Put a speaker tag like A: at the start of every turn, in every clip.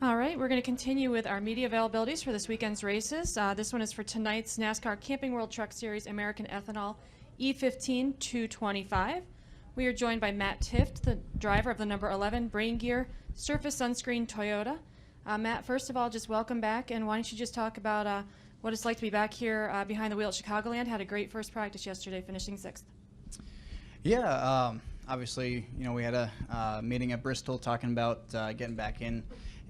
A: All right, we're going to continue with our media availabilities for this weekend's races. This one is for tonight's NASCAR Camping World Truck Series American Ethanol E15 225. We are joined by Matt Tifft, the driver of the number 11 Brain Gear Surface Sunscreen Toyota. Matt, first of all, just welcome back, and why don't you just talk about what it's like to be back here behind the wheel at Chicagoland. Had a great first practice yesterday, finishing 6th.
B: Yeah, obviously, we had a meeting at Bristol talking about getting back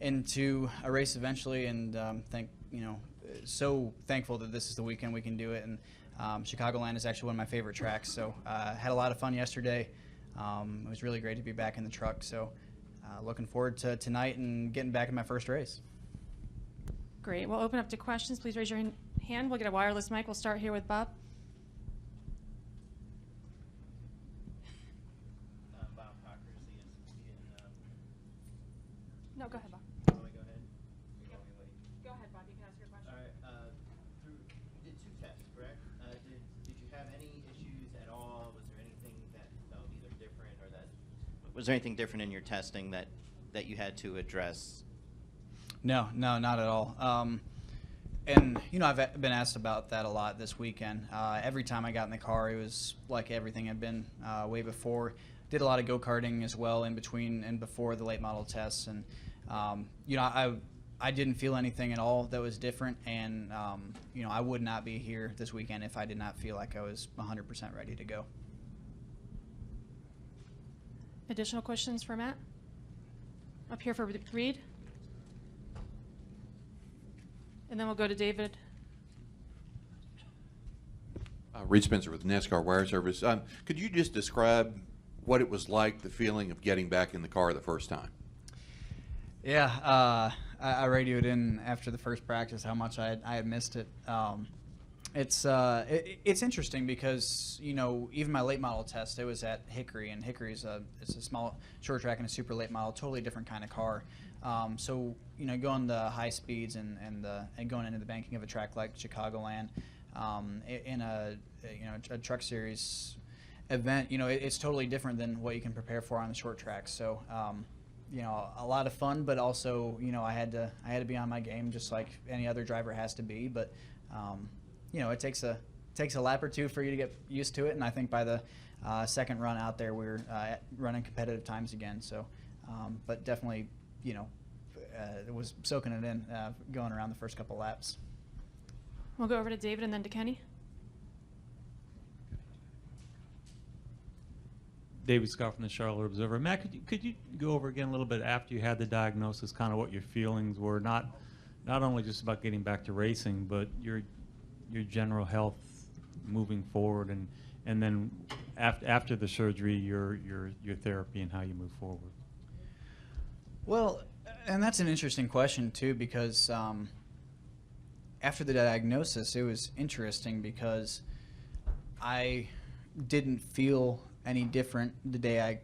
B: into a race eventually, and so thankful that this is the weekend we can do it. And Chicagoland is actually one of my favorite tracks, so had a lot of fun yesterday. It was really great to be back in the truck, so looking forward to tonight and getting back in my first race.
A: Great. We'll open up to questions. Please raise your hand. We'll get a wireless mic. We'll start here with Bob. No, go ahead, Bob.
C: Go ahead?
A: Yep. Go ahead, Bob. You can ask your question.
C: All right. You did 2 tests, correct? Did you have any issues at all? Was there anything that felt either different or that? Was there anything different in your testing that you had to address?
B: No, not at all. And I've been asked about that a lot this weekend. Every time I got in the car, it was like everything had been way before. Did a lot of go-karting as well in between and before the late model tests, and I didn't feel anything at all that was different, and I would not be here this weekend if I did not feel like I was 100% ready to go.
A: Additional questions for Matt? Up here for Reed. And then we'll go to David.
D: Reed Spencer with NASCAR Wire Service. Could you just describe what it was like, the feeling of getting back in the car the first time?
B: Yeah, I radioed in after the first practice how much I had missed it. It's interesting because even my late model test, it was at Hickory, and Hickory's it's a small short track and a super late model, totally different kind of car. So going the high speeds and going into the banking of a track like Chicagoland, in a truck series event, it's totally different than what you can prepare for on the short track. So a lot of fun, but also I had to be on my game just like any other driver has to be. But it takes a lap or two for you to get used to it, and I think by the second run out there we were running competitive times again. So but definitely it was soaking it in going around the first couple laps.
A: We'll go over to David and then to Kenny.
E: David Scott from the Charlotte Observer. Matt, could you go over again a little bit after you had the diagnosis, kind of what your feelings were, not only just about getting back to racing, but your general health moving forward, and then after the surgery, your therapy and how you move forward?
B: Well, and that's an interesting question too, because after the diagnosis, it was interesting because I didn't feel any different the day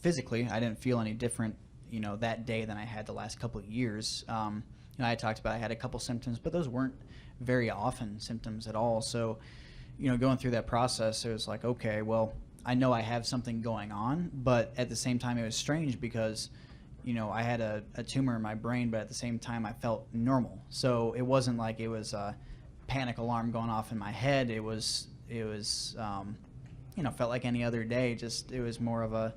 B: physically. I didn't feel any different, that day than I had the last couple of years. I talked about I had a couple symptoms, but those weren't very often symptoms at all. So, going through that process, it was like, okay, well, I know I have something going on, but at the same time, it was strange because, I had a tumor in my brain, but at the same time, I felt normal. So it wasn't like it was a panic alarm going off in my head. It was felt like any other day. Just it was more of a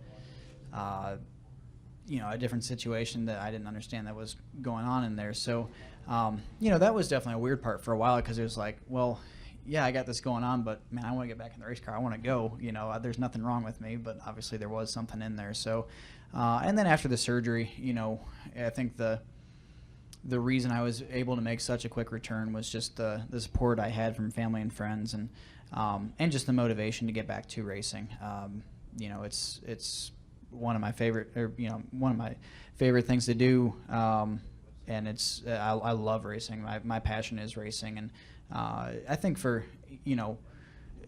B: different situation that I didn't understand that was going on in there. So that was definitely a weird part for a while, because it was like, well, yeah, I got this going on, but man, I want to get back in the race car. I want to go. There's nothing wrong with me, but obviously there was something in there. So and then after the surgery, I think the reason I was able to make such a quick return was just the support I had from family and friends, and just the motivation to get back to racing. It's one of my favorite things to do, and I love racing. My passion is racing, and I think for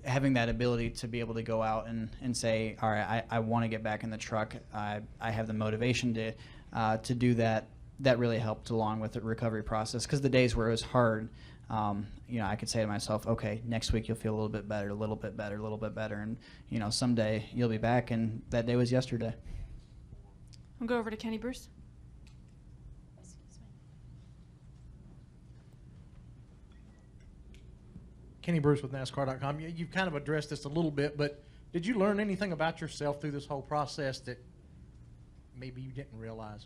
B: having that ability to be able to go out and say, all right, I want to get back in the truck. I have the motivation to do that. That really helped along with the recovery process, because the days where it was hard, I could say to myself, okay, next week you'll feel a little bit better, a little bit better, a little bit better, and someday you'll be back, and that day was yesterday.
A: We'll go over to Kenny Bruce.
F: Kenny Bruce with NASCAR.com. You've kind of addressed this a little bit, but did you learn anything about yourself through this whole process that maybe you didn't realize?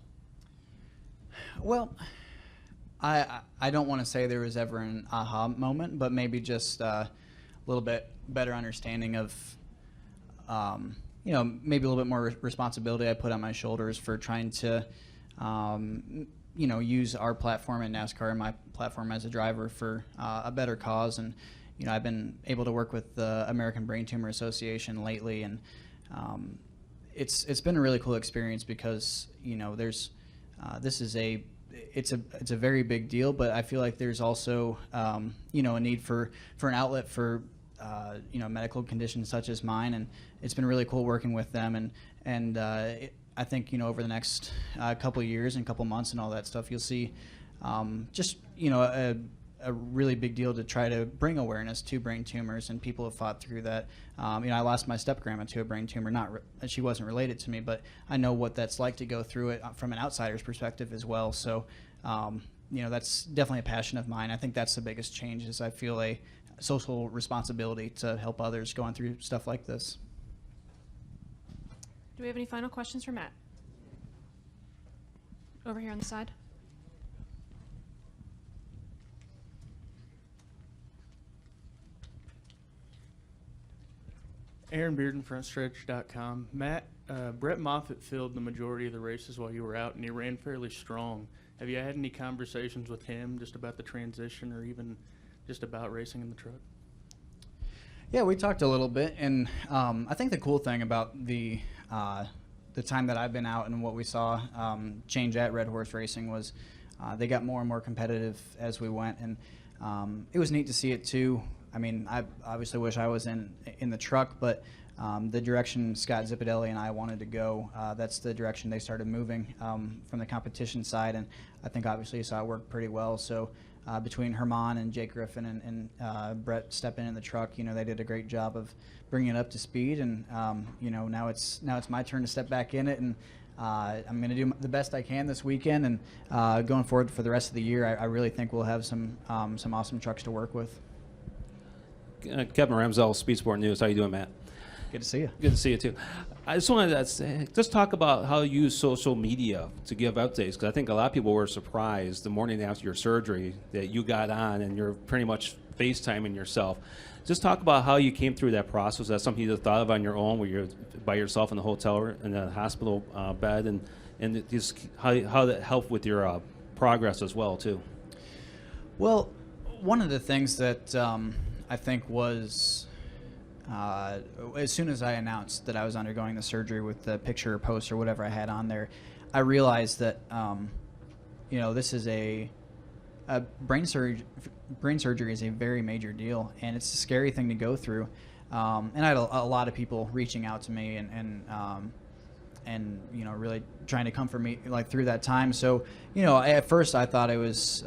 B: Well, I don't want to say there was ever an aha moment, but maybe just a little bit better understanding of, maybe a little bit more responsibility I put on my shoulders for trying to, use our platform in NASCAR and my platform as a driver for a better cause. And, I've been able to work with the American Brain Tumor Association lately, and it's been a really cool experience because, there's this is it's a very big deal, but I feel like there's also a need for an outlet for medical conditions such as mine, and it's been really cool working with them, and I think over the next couple of years and couple months and all that stuff, you'll see just a really big deal to try to bring awareness to brain tumors, and people have fought through that. I lost my step-grandma to a brain tumor. She wasn't related to me, but I know what that's like to go through it from an outsider's perspective as well. So, that's definitely a passion of mine. I think that's the biggest change, is I feel a social responsibility to help others going through stuff like this.
A: Do we have any final questions for Matt? Over here on the side.
G: Aaron Bearden, FrontStretch.com. Matt, Brett Moffitt filled the majority of the races while you were out, and he ran fairly strong. Have you had any conversations with him just about the transition, or even just about racing in the truck?
B: Yeah, we talked a little bit, and I think the cool thing about the time that I've been out and what we saw change at Red Horse Racing was they got more and more competitive as we went, and it was neat to see it too. I mean, I obviously wish I was in the truck, but the direction Scott Zipadelli and I wanted to go, that's the direction they started moving from the competition side, and I think obviously you saw it work pretty well. So between Herman and Jake Griffin and Brett stepping in the truck, they did a great job of bringing it up to speed, and now it's my turn to step back in it, and I'm going to do the best I can this weekend, and going forward for the rest of the year, I really think we'll have some awesome trucks to work with.
H: Kevin Ramsell, Speed Sport News. How you doing, Matt?
B: Good to see you.
H: Good to see you too. I just wanted to just talk about how you use social media to give updates, because I think a lot of people were surprised the morning after your surgery that you got on and you're pretty much FaceTiming yourself. Just talk about how you came through that process. That's something you thought of on your own, where you're by yourself in the hotel or in the hospital bed, and just how that helped with your progress as well too.
B: Well, one of the things that I think was as soon as I announced that I was undergoing the surgery with the picture or post or whatever I had on there, I realized that this is a brain surgery is a very major deal, and it's a scary thing to go through. And I had a lot of people reaching out to me and really trying to comfort me through that time. So at first I thought it was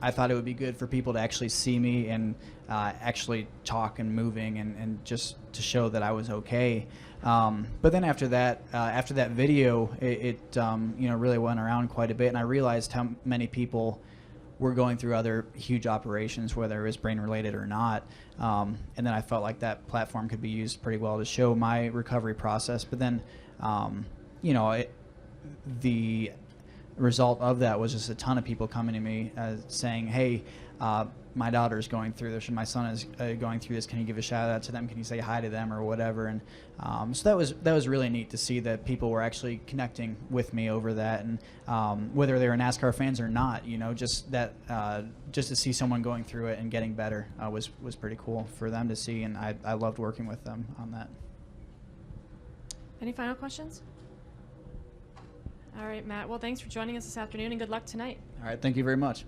B: I thought it would be good for people to actually see me and actually talk and moving and just to show that I was okay. But then after that video, it really went around quite a bit, and I realized how many people were going through other huge operations, whether it was brain related or not. And then I felt like that platform could be used pretty well to show my recovery process. But then, the result of that was just a ton of people coming to me saying, hey, my daughter's going through this, and my son is going through this. Can you give a shout out to them? Can you say hi to them or whatever? And so that was really neat to see that people were actually connecting with me over that, and whether they were NASCAR fans or not, just to see someone going through it and getting better was pretty cool for them to see, and I loved working with them on that.
A: Any final questions? All right, Matt. Well, thanks for joining us this afternoon, and good luck tonight.
B: All right, thank you very much.